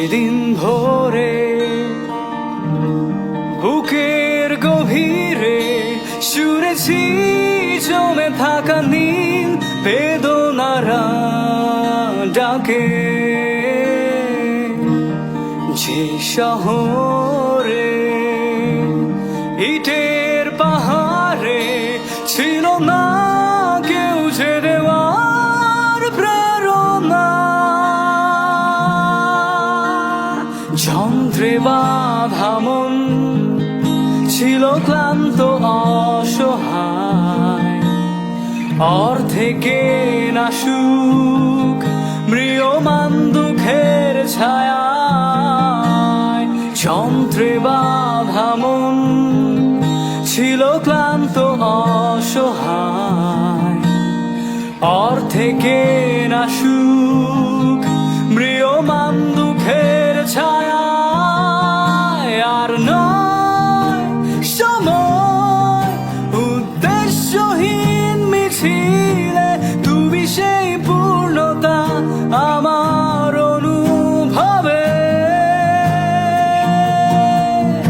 সেদিন ভোরে বুকের গভীরে শুনেছি জমে থাকা নীল বেদনারা ডাকে। যে শহরে ইটের পাহাড়ে ছিল না কেউ যে দেওয়ার প্রেরণা, যন্ত্রে বাঁধা মন ছিল ক্লান্ত অসহায়, অর্ধেকে না সুখ ম্রিয়মান দুঃখের ছায়ায়। যন্ত্রে বাঁধা মন ছিল ক্লান্ত অসহায়, অর্ধেকে না সুখ ম্রিয়মান